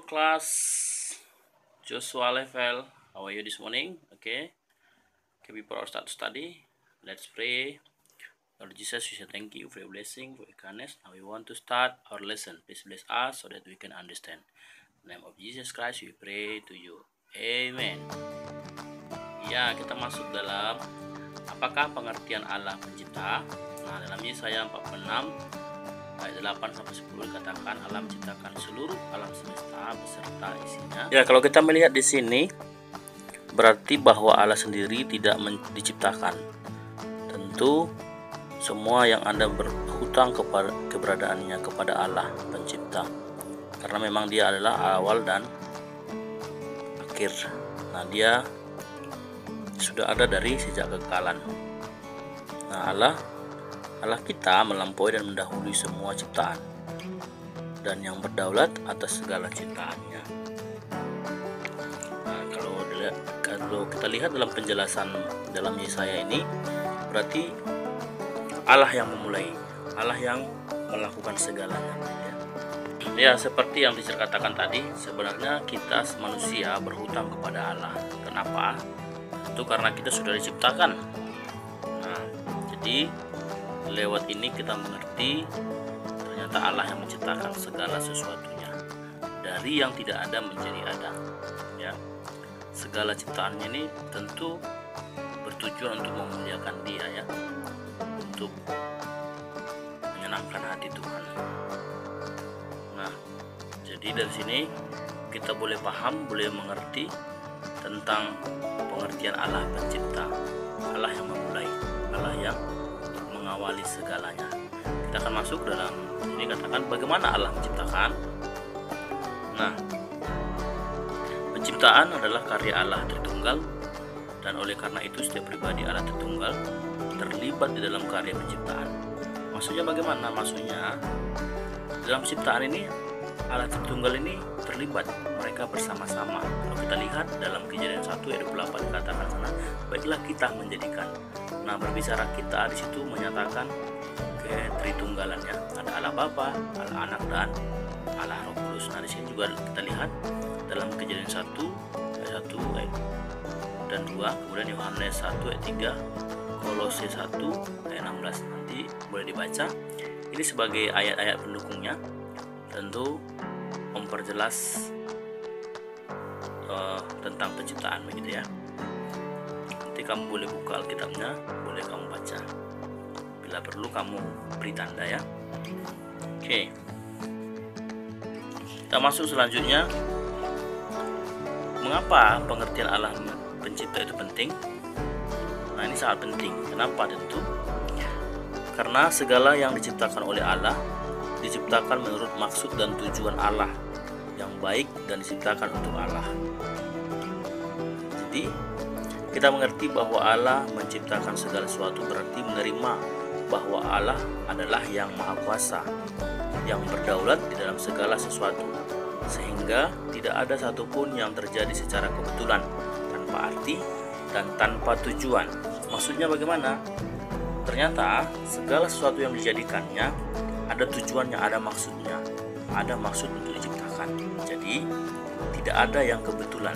class, Joshua level. How are you this morning? Okay, before I start to study, let's pray. Lord Jesus, we say thank you for your blessing, for your kindness. Now we want to start our lesson. Please bless us so that we can understand. In the name of Jesus Christ, we pray to you. Amen. Ya, kita masuk dalam apakah pengertian Allah pencipta. Nah, dalam Yesaya 46 ayat 8-10 dikatakan Allah menciptakan seluruh alam semesta beserta isinya. Ya, kalau kita melihat di sini berarti bahwa Allah sendiri tidak diciptakan. Tentu semua yang Anda berhutang kepada keberadaannya kepada Allah pencipta. Karena memang dia adalah awal dan akhir. Nah, dia sudah ada dari sejak kekalan. Nah, Allah kita melampaui dan mendahului semua ciptaan dan yang berdaulat atas segala ciptaannya. Nah, kalau kita lihat dalam penjelasan dalam Yesaya ini, berarti Allah yang memulai, Allah yang melakukan segalanya. Ya, seperti yang dikatakan tadi, sebenarnya kita manusia berhutang kepada Allah. Kenapa? Itu karena kita sudah diciptakan. Nah, jadi lewat ini kita mengerti ternyata Allah yang menciptakan segala sesuatunya dari yang tidak ada menjadi ada. Ya, segala ciptaannya ini tentu bertujuan untuk memuliakan Dia, ya, untuk menyenangkan hati Tuhan. Nah, jadi dari sini kita boleh paham, boleh mengerti tentang pengertian Allah pencipta, Allah yang memulai, Allah yang mengawali segalanya. Kita akan masuk dalam ini, katakan bagaimana Allah menciptakan. Nah, penciptaan adalah karya Allah Tritunggal, dan oleh karena itu setiap pribadi Allah Tritunggal terlibat di dalam karya penciptaan. Maksudnya bagaimana? Maksudnya dalam ciptaan ini Allah Tritunggal ini terlibat, mereka bersama-sama. Kalau kita lihat dalam Kejadian 1 ayat 28 dikatakan sana, baiklah kita menjadikan. Nah, berbicara kita di situ menyatakan ketritunggalannya. Ada Allah Bapa, Allah Anak, dan Allah Roh Kudus. Nah, di sini juga kita lihat dalam Kejadian 1 ayat 1 dan 2, kemudian Yohanes 1 ayat 3, Kolose 1 ayat 16. Nanti boleh dibaca. Ini sebagai ayat-ayat pendukungnya, tentu memperjelas tentang penciptaan, begitu ya. Nanti kamu boleh buka Alkitabnya, boleh kamu baca. Bila perlu kamu beri tanda, ya. Oke. Kita masuk selanjutnya. Mengapa pengertian Allah pencipta itu penting? Nah, ini sangat penting. Kenapa? Tentu karena segala yang diciptakan oleh Allah diciptakan menurut maksud dan tujuan Allah yang baik dan diciptakan untuk Allah. Jadi kita mengerti bahwa Allah menciptakan segala sesuatu berarti menerima bahwa Allah adalah yang maha kuasa, yang berdaulat di dalam segala sesuatu, sehingga tidak ada satupun yang terjadi secara kebetulan, tanpa arti dan tanpa tujuan. Maksudnya bagaimana? Ternyata segala sesuatu yang dijadikannya ada tujuannya, ada maksudnya, ada maksud untuk diciptakan. Jadi tidak ada yang kebetulan,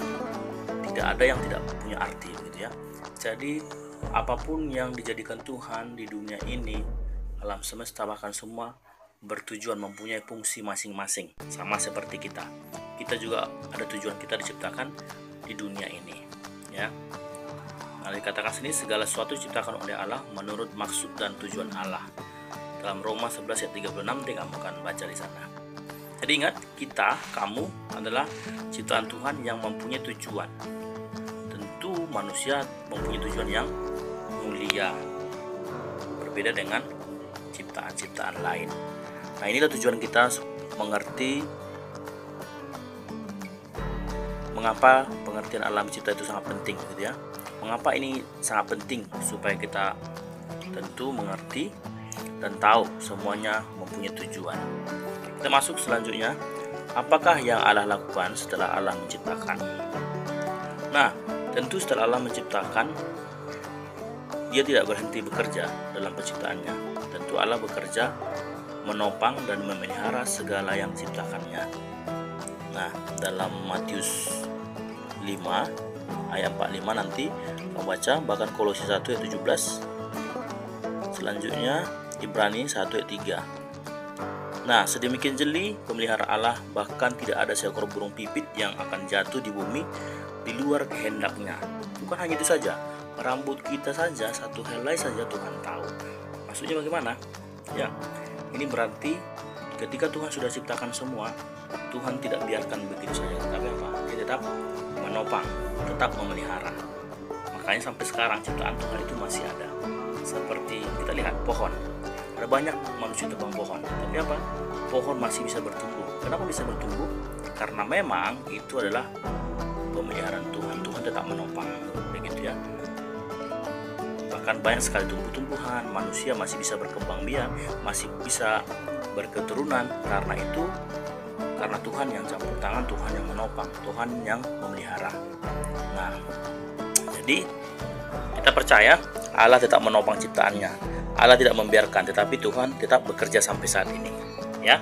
tidak ada yang tidak punya arti, gitu ya. Jadi apapun yang dijadikan Tuhan di dunia ini, alam semesta bahkan semua bertujuan, mempunyai fungsi masing-masing, sama seperti kita. Kita juga ada tujuan, kita diciptakan di dunia ini, ya. Nah, dikatakan sini segala sesuatu diciptakan oleh Allah menurut maksud dan tujuan Allah. Dalam Roma 11 ayat 36 nanti kamu akan baca di sana. Jadi ingat, kamu adalah ciptaan Tuhan yang mempunyai tujuan. Tentu manusia mempunyai tujuan yang mulia, berbeda dengan ciptaan-ciptaan lain. Nah, inilah tujuan kita mengerti mengapa pengertian alam cipta itu sangat penting, gitu ya. Mengapa ini sangat penting supaya kita tentu mengerti dan tahu semuanya mempunyai tujuan. Kita masuk selanjutnya, apakah yang Allah lakukan setelah Allah menciptakan? Nah, tentu setelah Allah menciptakan, Dia tidak berhenti bekerja dalam penciptaannya. Tentu Allah bekerja menopang dan memelihara segala yang diciptakannya. Nah, dalam Matius 5 ayat 45 nanti kamu baca, bahkan Kolose 1 ayat 17. Selanjutnya Ibrani 1 ayat 3. Nah, sedemikian jeli pemelihara Allah, bahkan tidak ada seekor burung pipit yang akan jatuh di bumi di luar kehendaknya. Bukan hanya itu saja, rambut kita saja, satu helai saja Tuhan tahu. Maksudnya bagaimana? Ya, ini berarti ketika Tuhan sudah ciptakan semua, Tuhan tidak biarkan begitu saja, tapi apa? Dia tetap menopang, tetap memelihara. Makanya sampai sekarang ciptaan Tuhan itu masih ada. Seperti kita lihat pohon, ada banyak manusia tebang pohon, tapi apa? Pohon masih bisa bertumbuh. Kenapa bisa bertumbuh? Karena memang itu adalah pemeliharaan Tuhan. Tuhan tetap menopang, begitu ya. Bahkan banyak sekali tumbuh-tumbuhan, manusia masih bisa berkembang biak, masih bisa berketurunan. Karena itu, karena Tuhan yang campur tangan, Tuhan yang menopang, Tuhan yang memelihara. Nah, jadi kita percaya Allah tetap menopang ciptaannya. Allah tidak membiarkan, tetapi Tuhan tetap bekerja sampai saat ini. Ya.